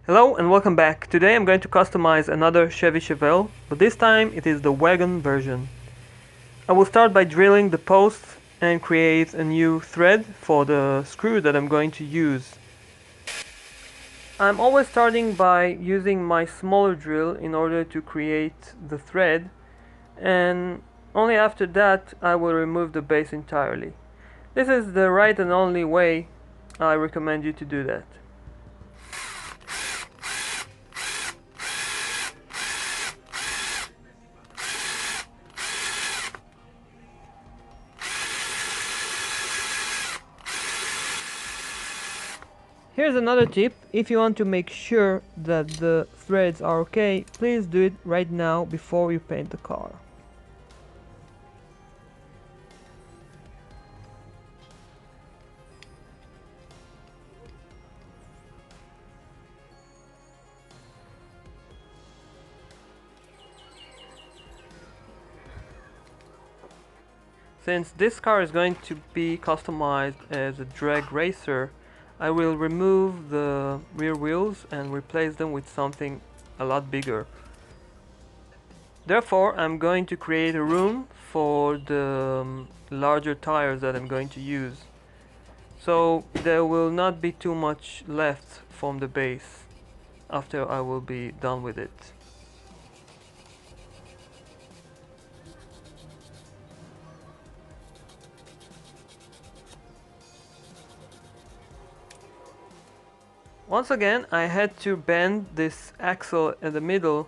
Hello and welcome back. Today I'm going to customize another Chevy Chevelle, but this time it is the wagon version. I will start by drilling the posts and create a new thread for the screw that I'm going to use. I'm always starting by using my smaller drill in order to create the thread, and only after that I will remove the base entirely. This is the right and only way. I recommend you to do that. Here's another tip: if you want to make sure that the threads are okay, please do it right now before you paint the car. Since this car is going to be customized as a drag racer, I will remove the rear wheels and replace them with something a lot bigger. Therefore, I'm going to create a room for the larger tires that I'm going to use. So there will not be too much left from the base after I will be done with it. Once again, I had to bend this axle in the middle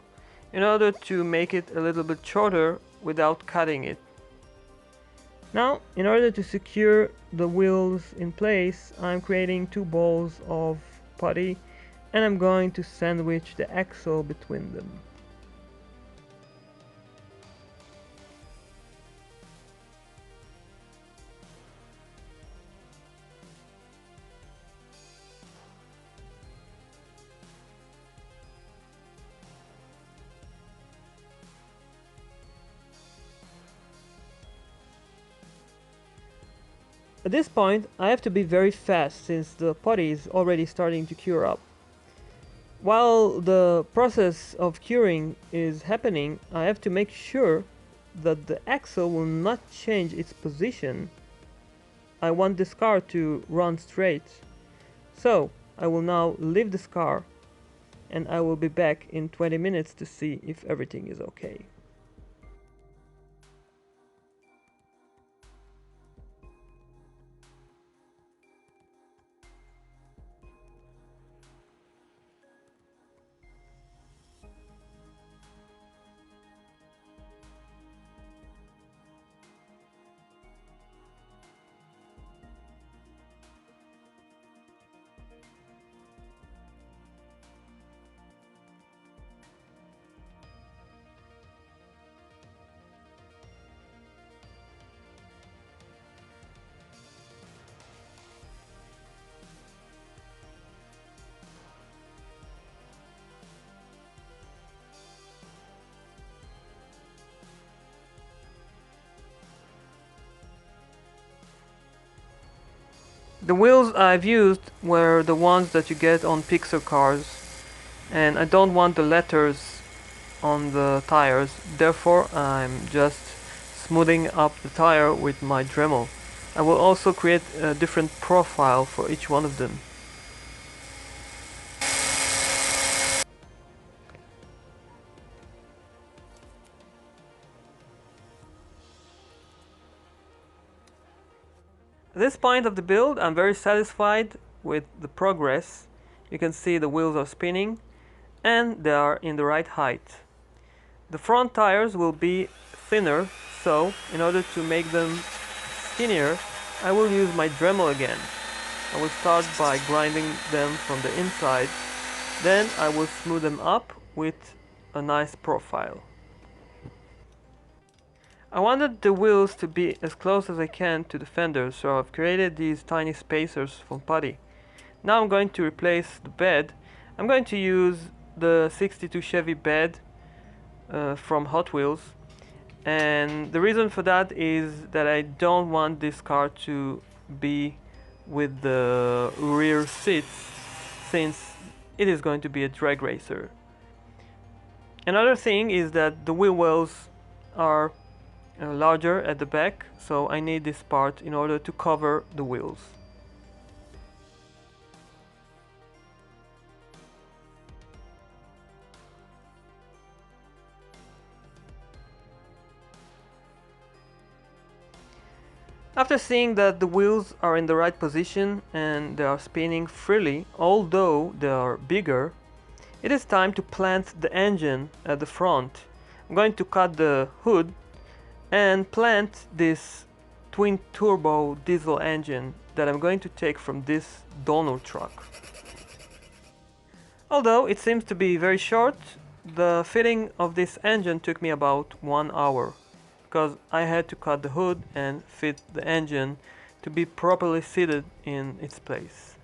in order to make it a little bit shorter without cutting it. Now, in order to secure the wheels in place, I'm creating two balls of putty and I'm going to sandwich the axle between them. At this point, I have to be very fast since the putty is already starting to cure up. While the process of curing is happening, I have to make sure that the axle will not change its position. I want this car to run straight. So, I will now leave this car and I will be back in 20 minutes to see if everything is okay. The wheels I've used were the ones that you get on Pixar cars, and I don't want the letters on the tires, therefore I'm just smoothing up the tire with my Dremel. I will also create a different profile for each one of them. At this point of the build, I'm very satisfied with the progress. You can see the wheels are spinning and they are in the right height. The front tires will be thinner, so in order to make them skinnier, I will use my Dremel again. I will start by grinding them from the inside, then I will smooth them up with a nice profile. I wanted the wheels to be as close as I can to the fenders, so I've created these tiny spacers from putty. Now I'm going to replace the bed. I'm going to use the 62 Chevy bed from Hot Wheels, and the reason for that is that I don't want this car to be with the rear seats, since it is going to be a drag racer. Another thing is that the wheel wells are larger at the back, so I need this part in order to cover the wheels. After seeing that the wheels are in the right position and they are spinning freely, although they are bigger, it is time to plant the engine at the front. I'm going to cut the hood and plant this twin turbo diesel engine that I'm going to take from this donor truck. Although it seems to be very short, the fitting of this engine took me about 1 hour, because I had to cut the hood and fit the engine to be properly seated in its place.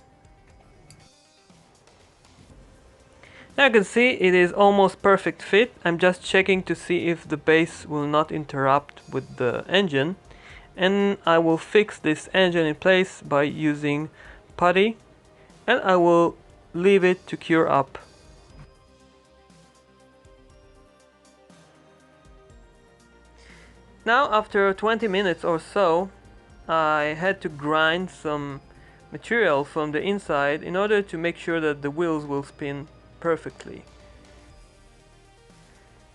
Now you can see it is almost perfect fit. I'm just checking to see if the base will not interrupt with the engine, and I will fix this engine in place by using putty, and I will leave it to cure up. Now after 20 minutes or so, I had to grind some material from the inside in order to make sure that the wheels will spin perfectly.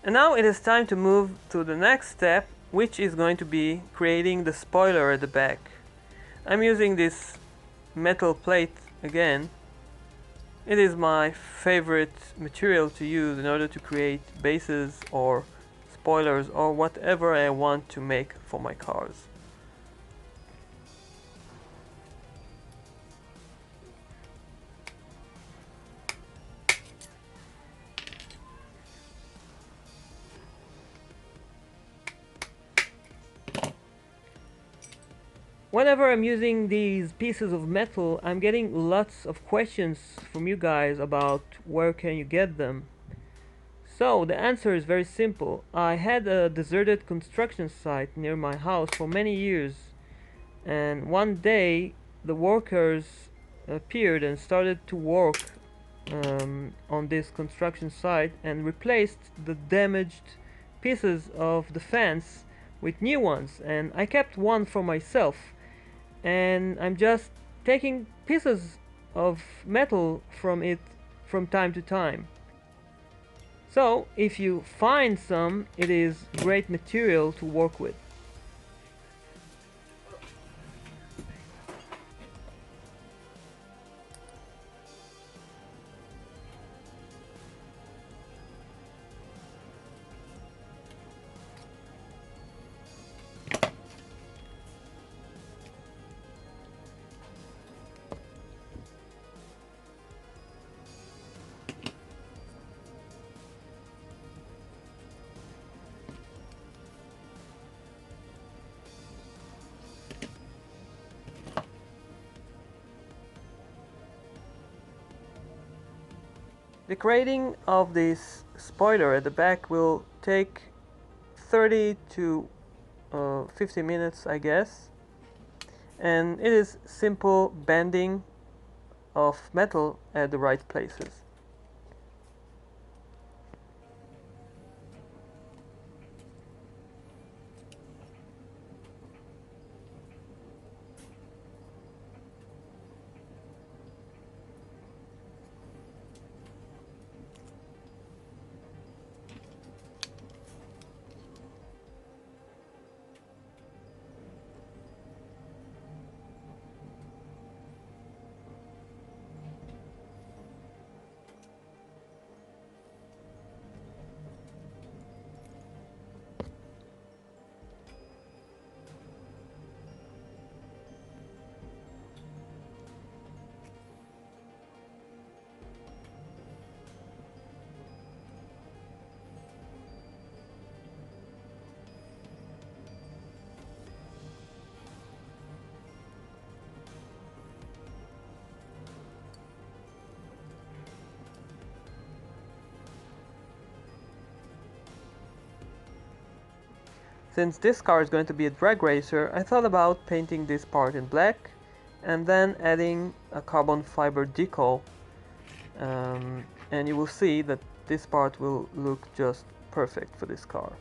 And now it is time to move to the next step, which is going to be creating the spoiler at the back. I'm using this metal plate again. It is my favorite material to use in order to create bases or spoilers or whatever I want to make for my cars. Whenever I'm using these pieces of metal, I'm getting lots of questions from you guys about where can you get them. So the answer is very simple. I had a deserted construction site near my house for many years, and one day the workers appeared and started to work on this construction site and replaced the damaged pieces of the fence with new ones, and I kept one for myself, and I'm just taking pieces of metal from it from time to time. So if you find some, it is great material to work with. The creating of this spoiler at the back will take 30 to 50 minutes, I guess, and it is simple bending of metal at the right places. Since this car is going to be a drag racer, I thought about painting this part in black and then adding a carbon fiber decal and you will see that this part will look just perfect for this car.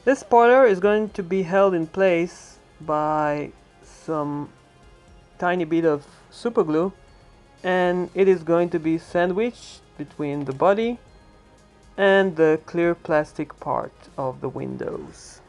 This spoiler is going to be held in place by some tiny bit of super glue, and it is going to be sandwiched between the body and the clear plastic part of the windows.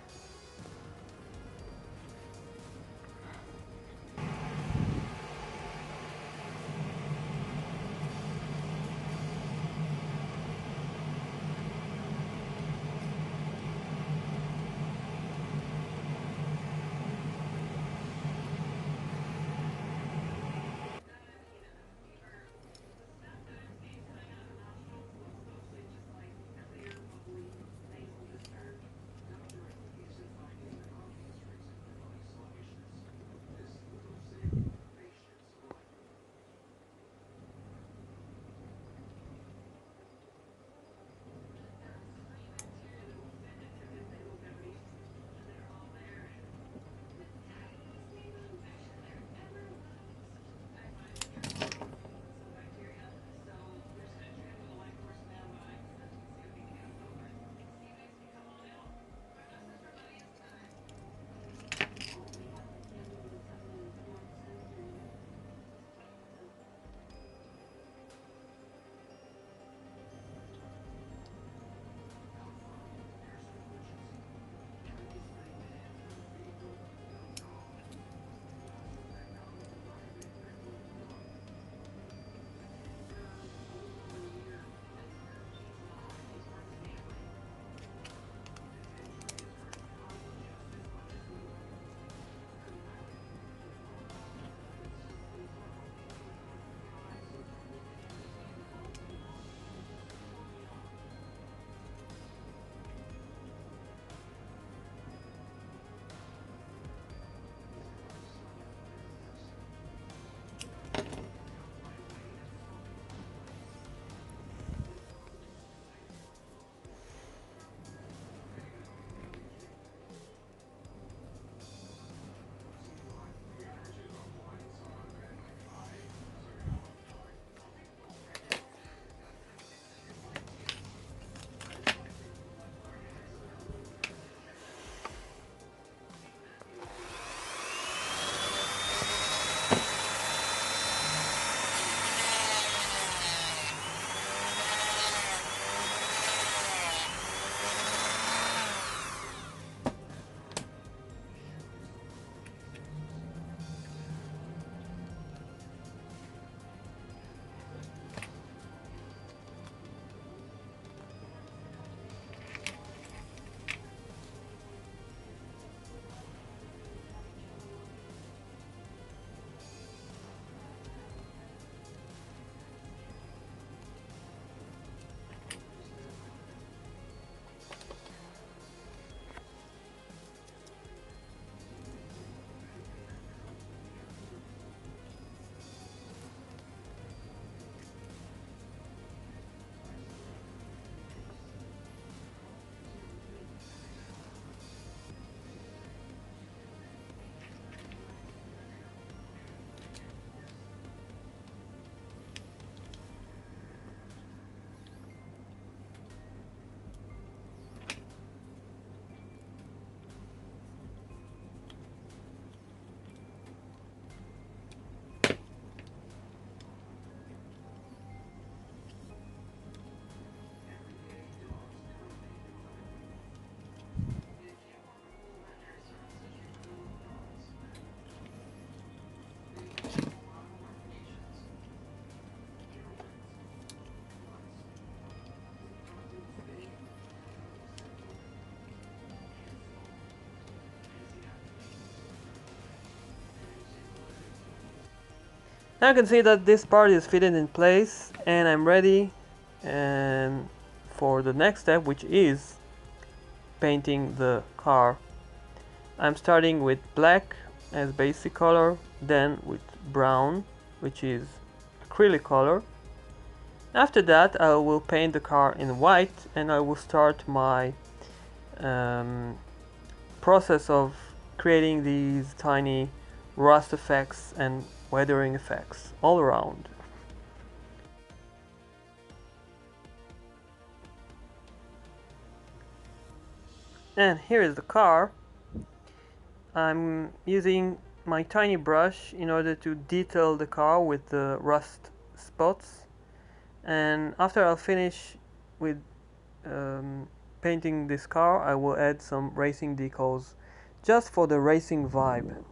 Now you can see that this part is fitted in place, and I'm ready and for the next step, which is painting the car. I'm starting with black as basic color, then with brown, which is acrylic color. After that I will paint the car in white, and I will start my um, process of creating these tiny rust effects and weathering effects all around. And here is the car. I'm using my tiny brush in order to detail the car with the rust spots, and after I'll finish with um, painting this car, I will add some racing decals just for the racing vibe.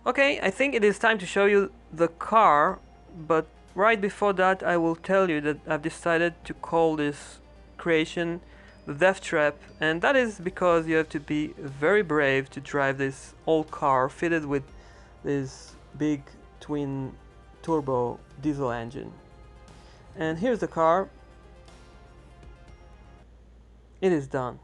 Okay, I think it is time to show you the car, but right before that I will tell you that I've decided to call this creation the Death Trap, and that is because you have to be very brave to drive this old car fitted with this big twin turbo diesel engine. And here's the car. It is done.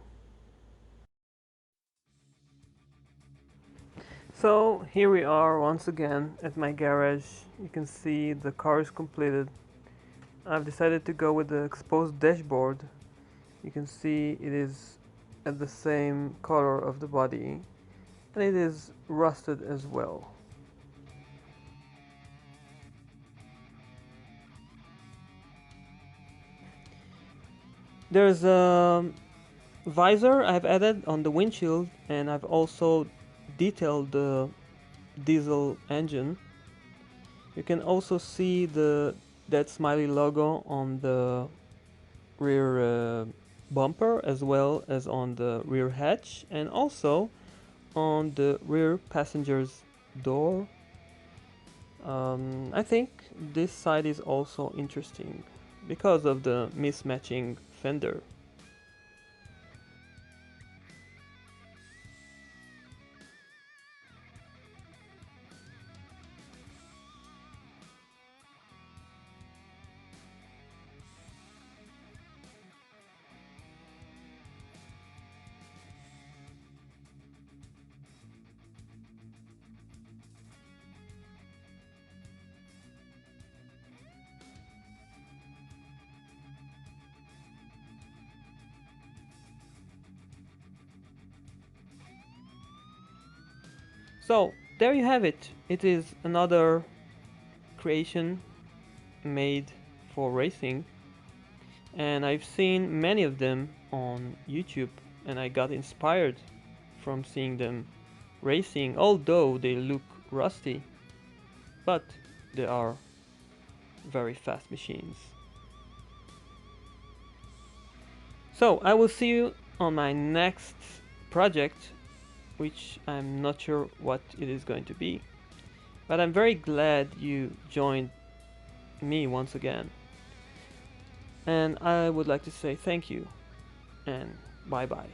So here we are once again at my garage. You can see the car is completed. I've decided to go with the exposed dashboard. You can see it is at the same color of the body, and it is rusted as well. There's a visor I've added on the windshield, and I've also detailed the diesel engine. You can also see that smiley logo on the rear bumper, as well as on the rear hatch, and also on the rear passenger's door. I think this side is also interesting because of the mismatching fender. So there you have it. It is another creation made for racing, and I've seen many of them on YouTube, and I got inspired from seeing them racing, although they look rusty, but they are very fast machines. So I will see you on my next project, which I'm not sure what it is going to be, but I'm very glad you joined me once again, and I would like to say thank you and bye bye.